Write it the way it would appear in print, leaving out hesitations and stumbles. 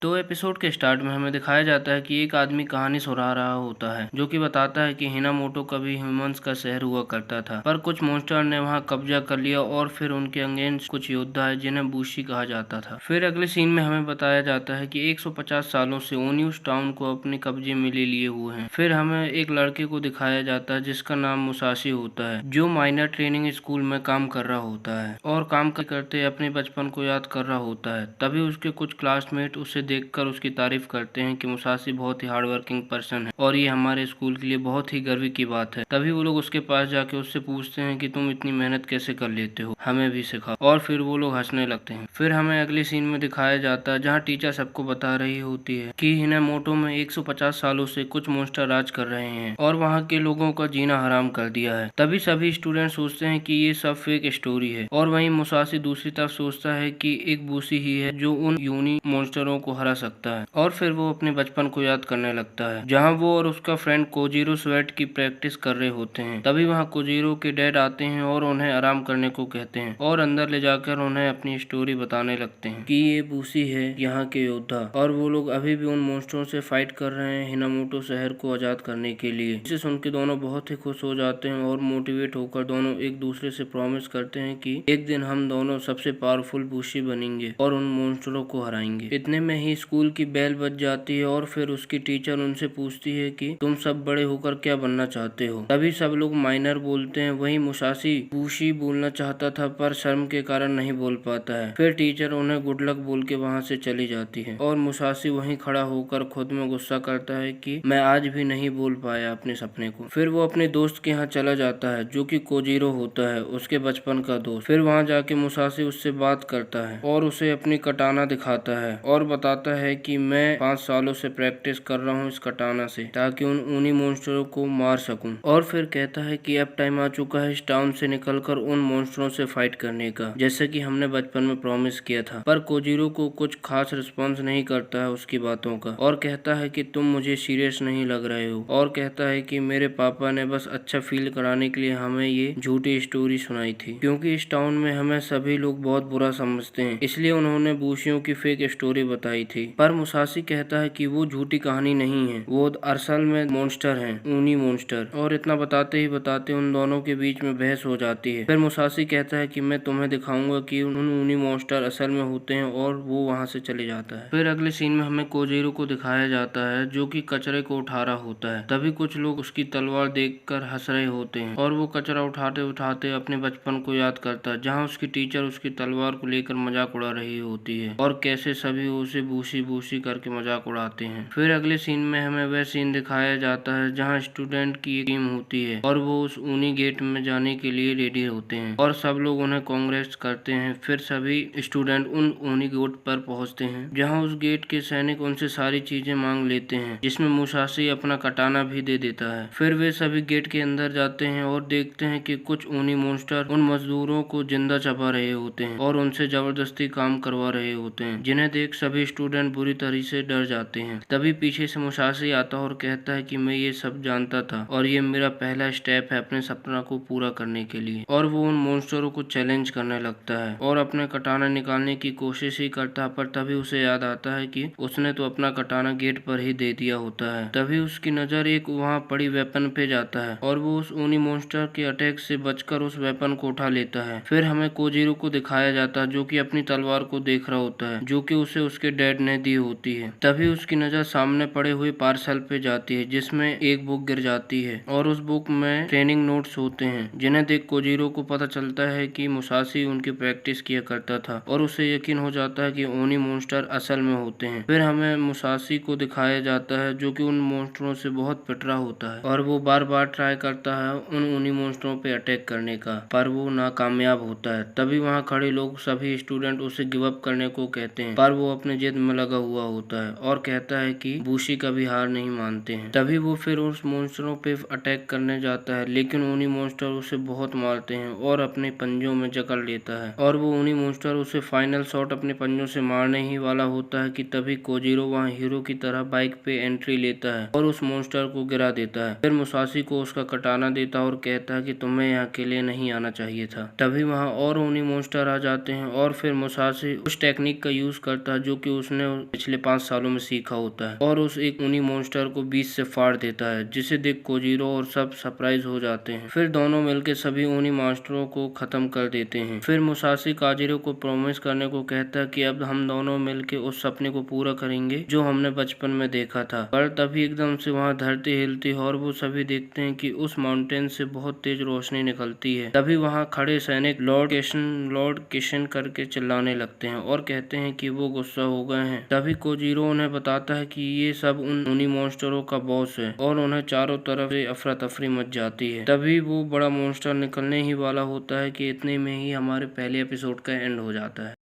तो एपिसोड के स्टार्ट में हमें दिखाया जाता है कि एक आदमी कहानी सुना रहा होता है जो कि बताता है कि हिनामोटो कभी ह्यूमंस का शहर हुआ करता था, पर कुछ मॉन्स्टर ने वहां कब्जा कर लिया और फिर उनके अगेंस्ट कुछ योद्धा है जिन्हें बूशी कहा जाता था। फिर अगले सीन में हमें बताया जाता है कि 150 सालों से ओनियूस टाउन को अपने कब्जे में ले लिए हुए हैं। फिर हमें एक लड़के को दिखाया जाता है जिसका नाम मुसाशी होता है, जो माइनर ट्रेनिंग स्कूल में काम कर रहा होता है और काम करते अपने बचपन को याद कर रहा होता है। तभी उसके कुछ क्लासमेट उसे देखकर उसकी तारीफ करते हैं कि मुसाशी बहुत ही हार्ड वर्किंग पर्सन है और ये हमारे स्कूल के लिए बहुत ही गर्व की बात है। तभी वो लोग उसके पास जाके उससे पूछते हैं कि तुम इतनी मेहनत कैसे कर लेते हो, हमें भी सिखाओ। और फिर वो लोग हंसने लगते हैं। फिर हमें अगले सीन में दिखाया जाता है जहाँ टीचर सबको बता रही होती है कि हिनामोटो में 150 सालों से कुछ मॉन्स्टर राज कर रहे हैं और वहाँ के लोगों का जीना हराम कर दिया है। तभी सभी स्टूडेंट सोचते हैं कि ये सब फेक स्टोरी है और वहीं मुसाशी दूसरी तरफ सोचता है कि एक बूसी ही है जो उन यूनी मॉन्स्टरों को हरा सकता है। और फिर वो अपने बचपन को याद करने लगता है जहाँ वो और उसका फ्रेंड कोजीरो स्वेट की प्रैक्टिस कर रहे होते हैं। तभी वहाँ कोजीरो के डैड आते हैं और उन्हें आराम करने को कहते हैं और अंदर ले जाकर उन्हें अपनी स्टोरी बताने लगते हैं कि ये बूसी है यहाँ के योद्धा और वो लोग अभी भी उन मॉन्स्टरों से फाइट कर रहे हैं हिनामोटो शहर को आजाद करने के लिए। इसे सुन के दोनों बहुत ही खुश हो जाते हैं और मोटिवेट होकर दोनों एक दूसरे से प्रॉमिस करते हैं कि एक दिन हम दोनों सबसे पावरफुल बूशी बनेंगे और उन मॉन्स्टरों को हराएंगे। इतने में ही स्कूल की बेल बज जाती है और फिर उसकी टीचर उनसे पूछती है कि तुम सब बड़े होकर क्या बनना चाहते हो। तभी सब लोग माइनर बोलते हैं। वहीं मुसाशी बूशी बोलना चाहता था पर शर्म के कारण नहीं बोल पाता है। फिर टीचर उन्हें गुड लक बोल के वहाँ से चली जाती है और मुसाशी वहीं खड़ा होकर खुद में गुस्सा करता है कि मैं आज भी नहीं बोल पाया अपने सपने को। फिर वो अपने दोस्त के यहाँ चला जाता है जो कि कोजीरो होता है, उसके बचपन का दोस्त। फिर वहाँ जाके मुसाशी उससे बात करता है और उसे अपनी कटाना दिखाता है और बताता है कि मैं 5 सालों से प्रैक्टिस कर रहा हूँ इस कटाना से ताकि उन्हीं मॉन्स्टरों को मार सकूं। और फिर कहता है कि अब टाइम आ चुका है इस टाउन से निकलकर उन मॉन्स्टरों से फाइट करने का, जैसे कि हमने बचपन में प्रॉमिस किया था। पर कोजीरो को कुछ खास रिस्पॉन्स नहीं करता है उसकी बातों का और कहता है कि तुम मुझे सीरियस नहीं लग रहे हो और कहता है कि मेरे पापा ने बस अच्छा फील कराने के लिए हमें ये झूठी स्टोरी सुनाई थी, क्योंकि इस टाउन में हमें सभी लोग बहुत बुरा समझते हैं, इसलिए उन्होंने बूशियों की फेक स्टोरी बताई थी। पर मुसाशी कहता है कि वो झूठी कहानी नहीं है, वो असल में मॉन्स्टर हैं, ऊनी मॉन्स्टर। और इतना बताते ही बताते उन दोनों के बीच में बहस हो जाती है। फिर मुसाशी कहता है कि मैं तुम्हें दिखाऊंगा कि उन ऊनी मॉन्स्टर असल में होते हैं और वो वहाँ से चले जाता है। फिर अगले सीन में हमें कोजीरो को दिखाया जाता है जो कि कचरे को उठा रहा होता है। तभी कुछ लोग उसकी तलवार देखकर हंस रहे होते हैं और वो कचरा उठाते उठाते अपने बचपन को याद करता है जहाँ उसकी टीचर उसकी तलवार को लेकर मजाक उड़ा रही होती है और कैसे सभी उसे बूसी बूसी करके मजाक उड़ाते हैं। फिर अगले सीन में हमें वह सीन दिखाया जाता है जहाँ स्टूडेंट की एक टीम होती है और वो उस ऊनी गेट में जाने के लिए रेडी होते हैं और सब लोग उन्हें कांग्रेस करते हैं। फिर सभी स्टूडेंट उन ऊनी गेट पर पहुंचते हैं जहाँ उस गेट के सैनिक उनसे सारी चीजें मांग लेते हैं, जिसमें मुसाशी अपना कटाना भी दे देता है। फिर वे सभी गेट के अंदर जाते हैं और देखते हैं कि कुछ ऊनी मॉन्स्टर उन मजदूरों को जिंदा चबा रहे होते हैं और उनसे जबरदस्ती काम करवा रहे होते हैं, जिन्हें देख सभी स्टूडेंट बुरी तरह से डर जाते हैं। तभी पीछे से मुसाशी आता है और कहता है कि मैं ये सब जानता था और ये मेरा पहला स्टेप है अपने सपना को पूरा करने के लिए। और वो उन मॉन्स्टरों को चैलेंज करने लगता है और अपने कटाना निकालने की कोशिश ही करता है, पर तभी उसे याद आता है कि उसने तो अपना कटाना गेट पर ही दे दिया होता है। तभी उसकी नजर एक वहाँ पड़ी वेपन पे जाता है और वो उस ऊनी मॉन्स्टर के अटैक से बचकर उस वेपन को उठा लेता है। फिर हमें कोजीरो को दिखाया जाता है जो कि अपनी तलवार को देख रहा होता है जो कि उसे उसके डैड ने दी होती है। तभी उसकी नजर सामने पड़े हुए पार्सल पे जाती है जिसमें एक बुक गिर जाती है और उस बुक में ट्रेनिंग नोट्स होते हैं, जिन्हें देख कोजीरो को पता चलता है कि मुसाशी उनकी प्रैक्टिस किया करता था और उसे यकीन हो जाता है कि ऊनी मॉन्स्टर असल में होते हैं। फिर हमें मुसाशी को दिखाया जाता है जो कि उन मॉन्स्टरों से बहुत पिटरा होता है और वो बार बार ट्राई करता है उन ऊनी मॉन्स्टरों पे अटैक करने का, पर वो नाकामयाब होता है। तभी वहाँ खड़े लोग सभी स्टूडेंट उसे गिव अप करने को कहते हैं, पर वो अपने जिद में लगा हुआ होता है और कहता है कि बूशी कभी हार नहीं मानते हैं। तभी वो फिर उस मॉन्स्टरों पे अटैक करने जाता है, लेकिन ऊनी मॉन्स्टर उसे बहुत मारते हैं और अपने पंजों में जकड़ लेता है और वो ऊनी मॉन्स्टर उसे फाइनल शॉट अपने पंजों से मारने ही वाला होता है कि तभी कोजीरो वहाँ हीरो की तरह बाइक पे एंट्री लेता है और उस मॉन्स्टर को गिरा देता है। फिर मुसाशी को उसका कटाना देता है और कहता है कि तुम्हें यहाँ अकेले नहीं आना चाहिए था। तभी वहाँ और ऊनी मॉन्स्टर आ जाते हैं और फिर मुसाशी उस टेक्निक का यूज करता है जो कि उस उसने पिछले 5 सालों में सीखा होता है और उस एक ऊनी मॉन्स्टर को बीच से फाड़ देता है, जिसे देख कोजीरो और सब सरप्राइज हो जाते हैं। फिर दोनों मिलकर सभी ऊनी मॉन्स्टरों को खत्म कर देते हैं। फिर मुसाशी काजिरो को प्रॉमिस करने को कहता है कि अब हम दोनों मिलकर उस सपने को पूरा करेंगे जो हमने बचपन में देखा था। पर तभी एकदम से वहाँ धरती हिलती है और वो सभी देखते हैं कि उस माउंटेन से बहुत तेज रोशनी निकलती है। तभी वहाँ खड़े सैनिक लॉर्ड किशन करके चिल्लाने लगते हैं और कहते हैं कि वो गुस्सा हो गए हैं। तभी कोजीरो उन्हें बताता है कि ये सब उन ऊनी मॉन्स्टरों का बॉस है और उन्हें चारों तरफ से अफरा तफरी मच जाती है। तभी वो बड़ा मॉन्स्टर निकलने ही वाला होता है कि इतने में ही हमारे पहले एपिसोड का एंड हो जाता है।